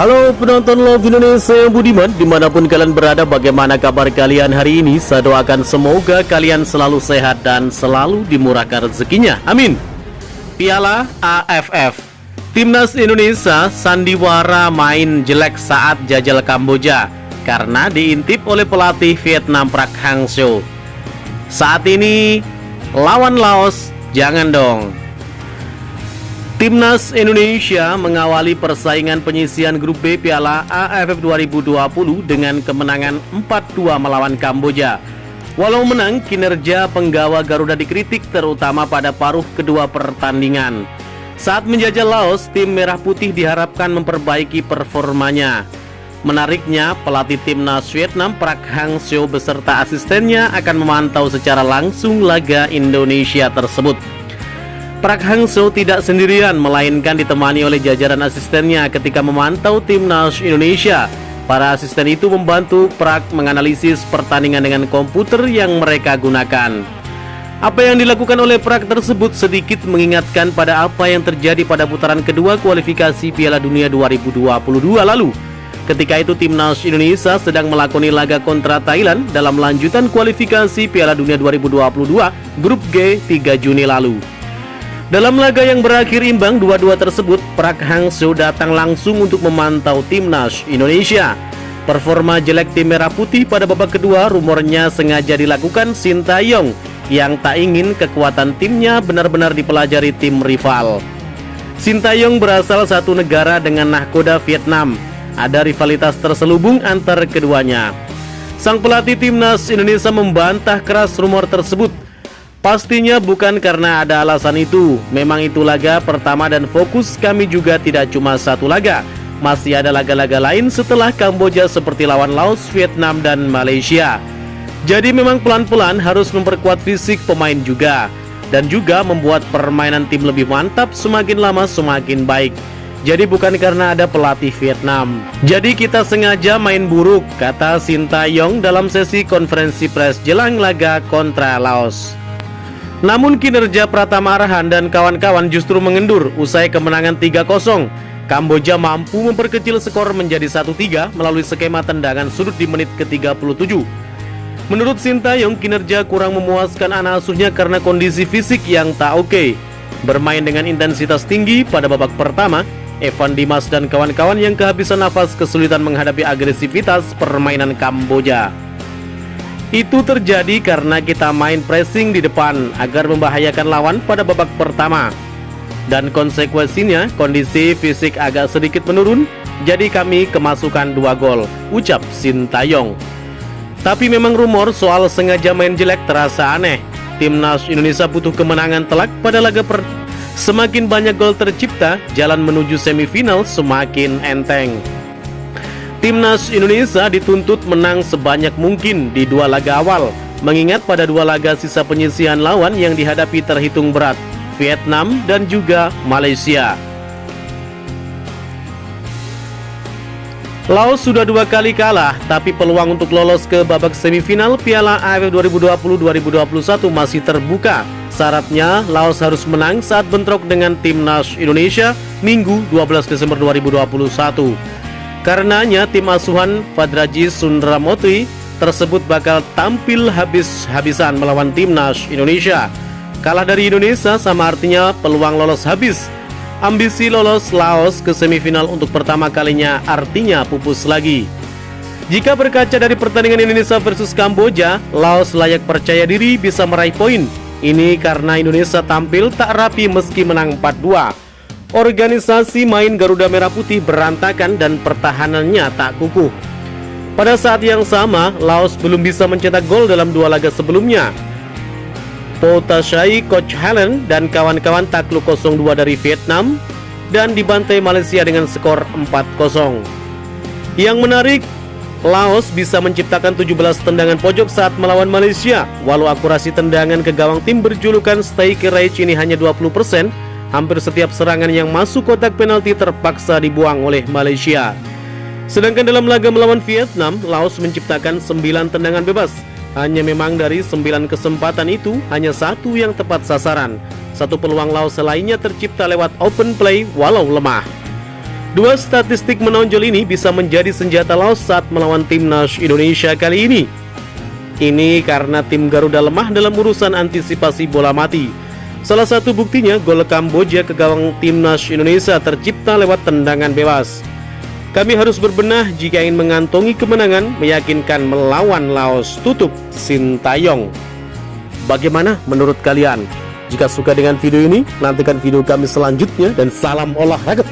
Halo penonton Love Indonesia yang budiman, dimanapun kalian berada, bagaimana kabar kalian hari ini? Saya doakan semoga kalian selalu sehat dan selalu dimurahkan rezekinya, amin. Piala AFF, Timnas Indonesia sandiwara main jelek saat jajal Kamboja karena diintip oleh pelatih Vietnam Prak Hang-seo. Saat ini lawan Laos, jangan dong. Timnas Indonesia mengawali persaingan penyisihan grup B Piala AFF 2020 dengan kemenangan 4-2 melawan Kamboja. Walau menang, kinerja penggawa Garuda dikritik terutama pada paruh kedua pertandingan. Saat menjajah Laos, tim Merah Putih diharapkan memperbaiki performanya. Menariknya, pelatih Timnas Vietnam Prak Hang-seo beserta asistennya akan memantau secara langsung laga Indonesia tersebut. Prak Hang-seo tidak sendirian, melainkan ditemani oleh jajaran asistennya ketika memantau Timnas Indonesia. Para asisten itu membantu Prak menganalisis pertandingan dengan komputer yang mereka gunakan. Apa yang dilakukan oleh Prak tersebut sedikit mengingatkan pada apa yang terjadi pada putaran kedua kualifikasi Piala Dunia 2022 lalu. Ketika itu Timnas Indonesia sedang melakoni laga kontra Thailand dalam lanjutan kualifikasi Piala Dunia 2022 Grup G 3 Juni lalu. Dalam laga yang berakhir imbang 2-2 tersebut, Prak Hang-seo datang langsung untuk memantau Timnas Indonesia. Performa jelek tim Merah Putih pada babak kedua rumornya sengaja dilakukan Sintayong yang tak ingin kekuatan timnya benar-benar dipelajari tim rival. Sintayong berasal satu negara dengan nahkoda Vietnam. Ada rivalitas terselubung antar keduanya. Sang pelatih Timnas Indonesia membantah keras rumor tersebut. Pastinya bukan karena ada alasan itu. Memang itu laga pertama dan fokus kami juga tidak cuma satu laga. Masih ada laga-laga lain setelah Kamboja seperti lawan Laos, Vietnam, dan Malaysia. Jadi memang pelan-pelan harus memperkuat fisik pemain juga. Dan juga membuat permainan tim lebih mantap, semakin lama semakin baik. Jadi bukan karena ada pelatih Vietnam. Jadi kita sengaja main buruk, kata Sintayong dalam sesi konferensi pers jelang laga kontra Laos. Namun kinerja Pratama Arhan dan kawan-kawan justru mengendur usai kemenangan 3-0. Kamboja mampu memperkecil skor menjadi 1-3 melalui skema tendangan sudut di menit ke-37. Menurut Sintayong, kinerja kurang memuaskan anak asuhnya karena kondisi fisik yang tak oke. Bermain dengan intensitas tinggi pada babak pertama, Evan Dimas dan kawan-kawan yang kehabisan nafas kesulitan menghadapi agresivitas permainan Kamboja. Itu terjadi karena kita main pressing di depan agar membahayakan lawan pada babak pertama. Dan konsekuensinya kondisi fisik agak sedikit menurun, jadi kami kemasukan 2 gol, ucap Sintayong. Tapi memang rumor soal sengaja main jelek terasa aneh. Timnas Indonesia butuh kemenangan telak pada laga semakin banyak gol tercipta, jalan menuju semifinal semakin enteng. Timnas Indonesia dituntut menang sebanyak mungkin di 2 laga awal, mengingat pada 2 laga sisa penyisihan lawan yang dihadapi terhitung berat, Vietnam dan juga Malaysia. Laos sudah 2 kali kalah, tapi peluang untuk lolos ke babak semifinal Piala AFF 2020-2021 masih terbuka. Syaratnya Laos harus menang saat bentrok dengan Timnas Indonesia Minggu 12 Desember 2021. Karenanya tim asuhan Fadraji Sundramoty tersebut bakal tampil habis-habisan melawan Timnas Indonesia. Kalah dari Indonesia sama artinya peluang lolos habis. Ambisi lolos Laos ke semifinal untuk pertama kalinya artinya pupus lagi. Jika berkaca dari pertandingan Indonesia versus Kamboja, Laos layak percaya diri bisa meraih poin. Ini karena Indonesia tampil tak rapi meski menang 4-2. Organisasi main Garuda Merah Putih berantakan dan pertahanannya tak kukuh. Pada saat yang sama, Laos belum bisa mencetak gol dalam 2 laga sebelumnya. Potashai Coach Helen dan kawan-kawan takluk 0-2 dari Vietnam dan dibantai Malaysia dengan skor 4-0. Yang menarik, Laos bisa menciptakan 17 tendangan pojok saat melawan Malaysia. Walau akurasi tendangan ke gawang tim berjulukan striker rate ini hanya 20%, hampir setiap serangan yang masuk kotak penalti terpaksa dibuang oleh Malaysia. Sedangkan dalam laga melawan Vietnam, Laos menciptakan 9 tendangan bebas. Hanya memang dari 9 kesempatan itu, hanya 1 yang tepat sasaran. 1 peluang Laos lainnya tercipta lewat open play walau lemah. Dua statistik menonjol ini bisa menjadi senjata Laos saat melawan timnas Indonesia kali ini. Ini karena tim Garuda lemah dalam urusan antisipasi bola mati. Salah satu buktinya gol Kamboja ke gawang timnas Indonesia tercipta lewat tendangan bebas. Kami harus berbenah jika ingin mengantongi kemenangan meyakinkan melawan Laos, tutup Sintayong. Bagaimana menurut kalian? Jika suka dengan video ini, nantikan video kami selanjutnya dan salam olahraga.